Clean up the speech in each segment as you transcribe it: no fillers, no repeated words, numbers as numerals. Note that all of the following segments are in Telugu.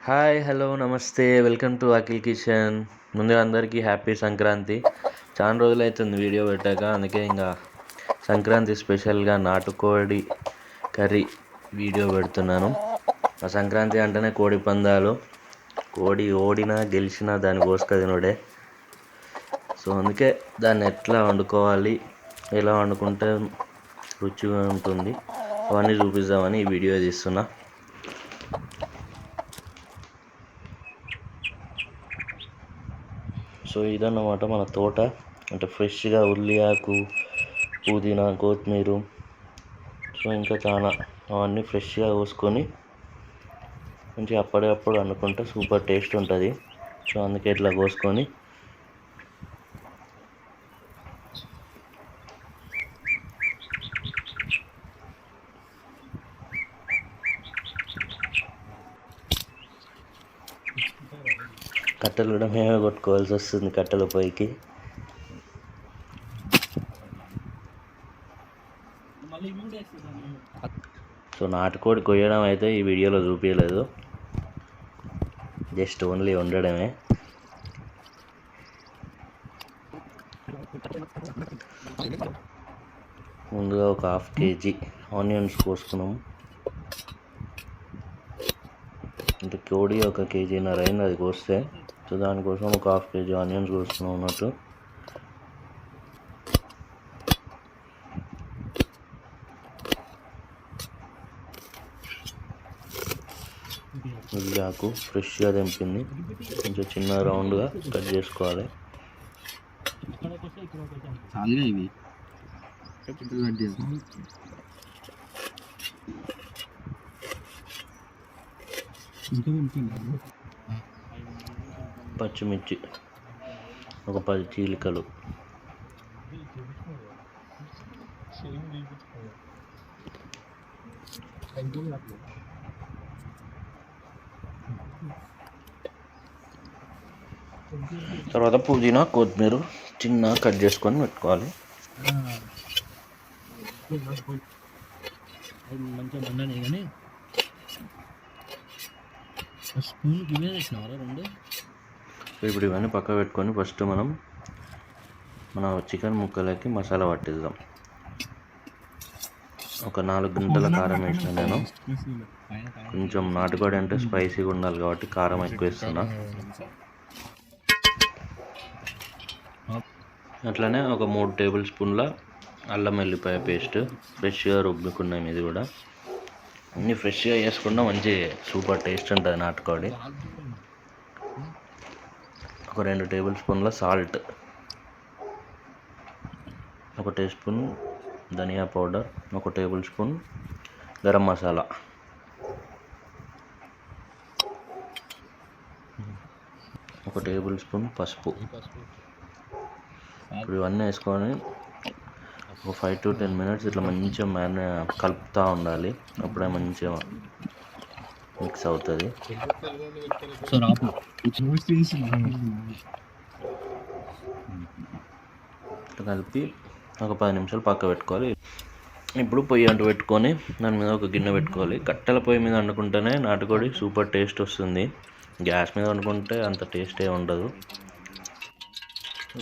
హాయ్ హలో నమస్తే వెల్కమ్ టు అఖిల్ కిచెన్. ముందుగా అందరికీ హ్యాపీ సంక్రాంతి. చాలా రోజులైతుంది వీడియో పెట్టాక, అందుకే ఇంకా సంక్రాంతి స్పెషల్గా నాటుకోడి కర్రీ వీడియో పెడుతున్నాను. ఆ సంక్రాంతి అంటేనే కోడి పందాలు, కోడి ఓడినా గెలిచినా దాన్ని కోసుక తినుడే. సో అందుకే దాన్ని ఎట్లా వండుకోవాలి, ఎలా వండుకుంటే రుచిగా ఉంటుంది అవన్నీ చూపిద్దామని ఈ వీడియో తీస్తున్నా. సో ఇదన్నమాట మన తోట. అంటే ఫ్రెష్గా ఉల్లి ఆకు, పుదీనా, కొత్తిమీర, సో ఇంకా చాలా అవన్నీ ఫ్రెష్గా కోసుకొని మంచిగా అప్పటికప్పుడు వండుకుంటే సూపర్ టేస్ట్ ఉంటుంది. సో అందుకే ఇట్లా కోసుకొని కట్టెలు కూడా మేమే కొట్టుకోవాల్సి వస్తుంది కట్టెల పొయ్యికి. సో నాటుకోడి కొయ్యడం అయితే ఈ వీడియోలో చూపించలేదు, జస్ట్ ఓన్లీ వండడమే. ముందుగా ఒక 1/2 kg ఆనియన్స్ కోసుకున్నాము. అంటే కోడి 1 kg-న్నర అయింది అది కోస్తే. సో దానికోసం ఒక 1/2 kg ఆనియన్స్ కోసుకున్నాం అన్నట్టు. ఉల్లిఆకు ఫ్రెష్గా తెంపింది, కొంచెం చిన్న రౌండ్గా కట్ చేసుకోవాలి. పచ్చిమిర్చి ఒక 10 చీలికలు, తర్వాత పుదీనా, కొత్తిమీర చిన్న కట్ చేసుకొని పెట్టుకోవాలి. ఇప్పుడు ఇవన్నీ పక్క పెట్టుకొని ఫస్ట్ మన చికెన్ ముక్కలకి మసాలా పట్టిద్దాం. ఒక 4 గంటల కారం వేసిన నేను. కొంచెం నాటుకోడి అంటే స్పైసీగా ఉండాలి కాబట్టి కారం ఎక్కువ వేస్తున్నా. అట్లనే ఒక 3 టేబుల్ స్పూన్ల అల్లం వెల్లిపాయ పేస్ట్, ఫ్రెష్గా రుబ్బుకున్నాం. ఇది కూడా అన్నీ ఫ్రెష్గా వేసుకున్నా మంచి సూపర్ టేస్ట్ ఉంటుంది నాటుకోడి. ఒక 2 టేబుల్ స్పూన్ల సాల్ట్, ఒక టీ స్పూన్ ధనియా పౌడర్, ఒక టేబుల్ స్పూన్ గరం మసాలా, ఒక టేబుల్ స్పూన్ పసుపు. ఇప్పుడు ఇవన్నీ వేసుకొని ఒక 5 to 10 minutes ఇట్లా మంచిగా కలుపుతూ ఉండాలి. అప్పుడే మంచిగా మిక్స్ అవుతుంది. ఇట్లా కలిపి ఒక 10 నిమిషాలు పక్క పెట్టుకోవాలి. ఇప్పుడు పొయ్యి అంటు పెట్టుకొని దాని మీద ఒక గిన్నె పెట్టుకోవాలి. కట్టెల పొయ్యి మీద వండుకుంటేనే నాటుకోడి సూపర్ టేస్ట్ వస్తుంది. గ్యాస్ మీద వండుకుంటే అంత టేస్టే ఉండదు.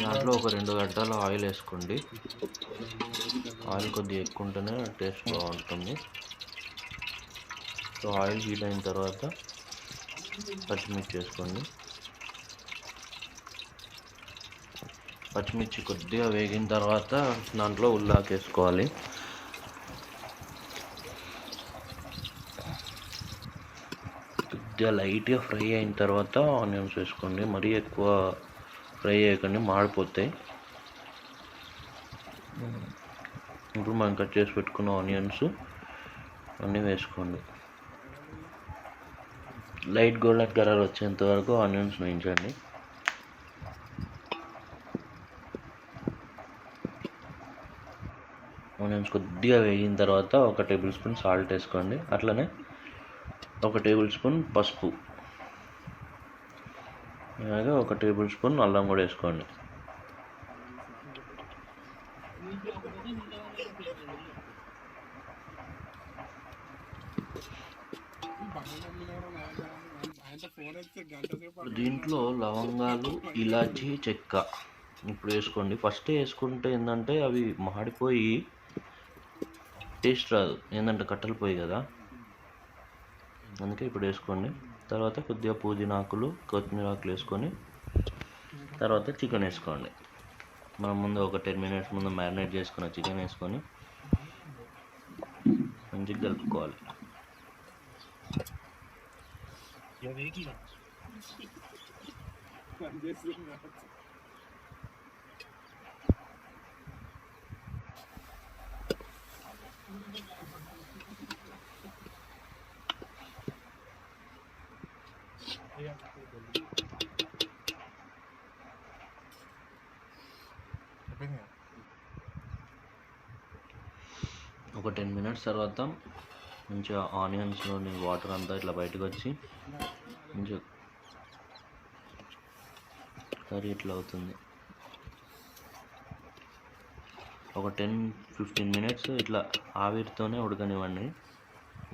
దాంట్లో ఒక 2 గంటల ఆయిల్ వేసుకోండి. ఆయిల్ కొద్దిగా ఎక్కువ ఉంటేనే టేస్ట్ బాగుంటుంది. సో ఆయిల్ హీట్ అయిన తర్వాత పచ్చిమిర్చి వేసుకోండి. పచ్చిమిర్చి కొద్దిగా వేగిన తర్వాత దాంట్లో ఉల్లాకు వేసుకోవాలి. కొద్దిగా లైట్గా ఫ్రై అయిన తర్వాత ఆనియన్స్ వేసుకోండి. మరీ ఎక్కువ ఫ్రై చేయకండి, మాడిపోతాయి. ఇప్పుడు మనం కట్ చేసి పెట్టుకున్న ఆనియన్స్ అన్నీ వేసుకోండి. లైట్ గోల్డెన్ కలర్ వచ్చేంత వరకు ఆనియన్స్ వేయించండి. ఆనియన్స్ కొద్దిగా వేగిన తర్వాత ఒక టేబుల్ స్పూన్ సాల్ట్ వేసుకోండి. అట్లనే ఒక టేబుల్ స్పూన్ పసుపు, అలాగే ఒక టేబుల్ స్పూన్ అల్లం కూడా వేసుకోండి. దీంట్లో లవంగాలు, ఇలాచీ, చెక్క ఇప్పుడు వేసుకోండి. ఫస్ట్ వేసుకుంటే ఏంటంటే అవి మాడిపోయి టేస్ట్ రాదు, ఏంటంటే కట్టెలు పోయి కదా, అందుకే ఇప్పుడు వేసుకోండి. తర్వాత కొద్దిగా పుదీనాకులు, కొత్తిమీర ఆకులు వేసుకొని తర్వాత చికెన్ వేసుకోండి. మనం ముందు ఒక 10 minutes ముందు మ్యారినేట్ చేసుకున్న చికెన్ వేసుకొని మంచిగా కలుపుకోవాలి. ఒక 10 minutes తర్వాత మంచిగా ఆనియన్స్లోని వాటర్ అంతా ఇట్లా బయటకు వచ్చి మంచిగా కర్రీ ఇట్లా అవుతుంది. ఒక 10-15 minutes ఇట్లా ఆవిరితోనే ఉడకనివ్వండి.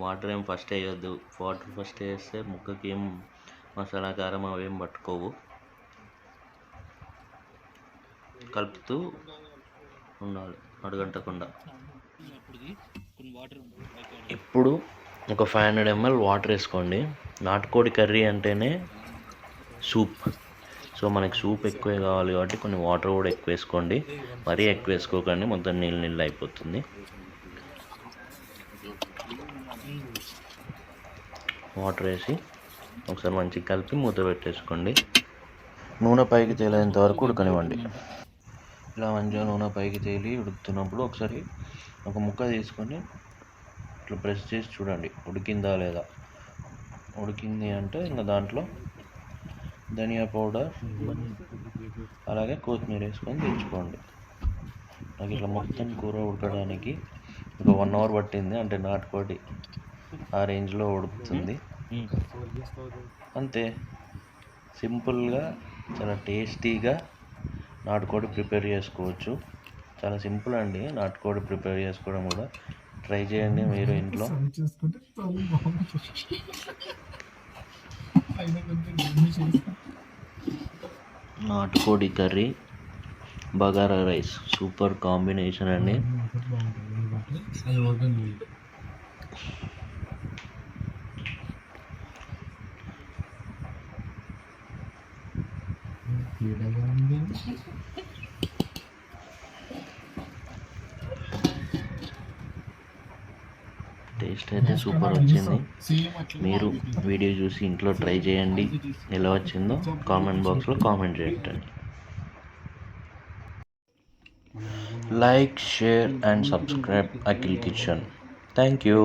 వాటర్ ఏం ఫస్ట్ వేయొద్దు. వాటర్ ఫస్ట్ వేస్తే ముక్కకి ఏం మసాలా కారం అవేం పట్టుకోవు. కలుపుతూ ఉండాలి అడుగంటకుండా. ఇప్పుడు ఒక 500 ml వాటర్ వేసుకోండి. నాటుకోడి కర్రీ అంటేనే సూప్. సో మనకి సూప్ ఎక్కువే కావాలి కాబట్టి కొన్ని వాటర్ కూడా ఎక్కువ వేసుకోండి. మరీ ఎక్కువ వేసుకోకండి, మొత్తం నీళ్ళు నీళ్ళు అయిపోతుంది. వాటర్ వేసి ఒకసారి మంచిగా కలిపి మూత పెట్టేసుకోండి. నూనె పైకి తేలేంత వరకు ఉడకనివ్వండి. ఇలా మంచిగా నూనె పైకి తేలి ఉడుకుతున్నప్పుడు ఒకసారి ఒక ముక్క తీసుకొని ఇట్లా ప్రెస్ చేసి చూడండి ఉడికిందా లేదా. ఉడికింది అంటే ఇంకా దాంట్లో ధనియా పౌడర్ అలాగే కొత్తిమీర వేసుకొని తెచ్చుకోండి. నాకు ఇట్లా మొత్తం కూర ఉడకడానికి ఒక 1 hour పట్టింది. అంటే నాటుకోడి ఆ రేంజ్లో ఉడుకుతుంది. అంతే, సింపుల్గా చాలా టేస్టీగా నాటుకోడి ప్రిపేర్ చేసుకోవచ్చు. చాలా సింపుల్ అండి నాటుకోడి ప్రిపేర్ చేసుకోవడం కూడా. ట్రై చేయండి మీరు ఇంట్లో. నాటుకోడి curry, bagara rice super combination అండి. టేస్ట్ అయితే సూపర్ వచ్చింది. మీరు వీడియో చూసి ఇంట్లో ట్రై చేయండి. ఎలా వచ్చిందో కామెంట్ బాక్స్లో కామెంట్ చేయండి. Like, share and subscribe Akhil Kitchen. Thank you.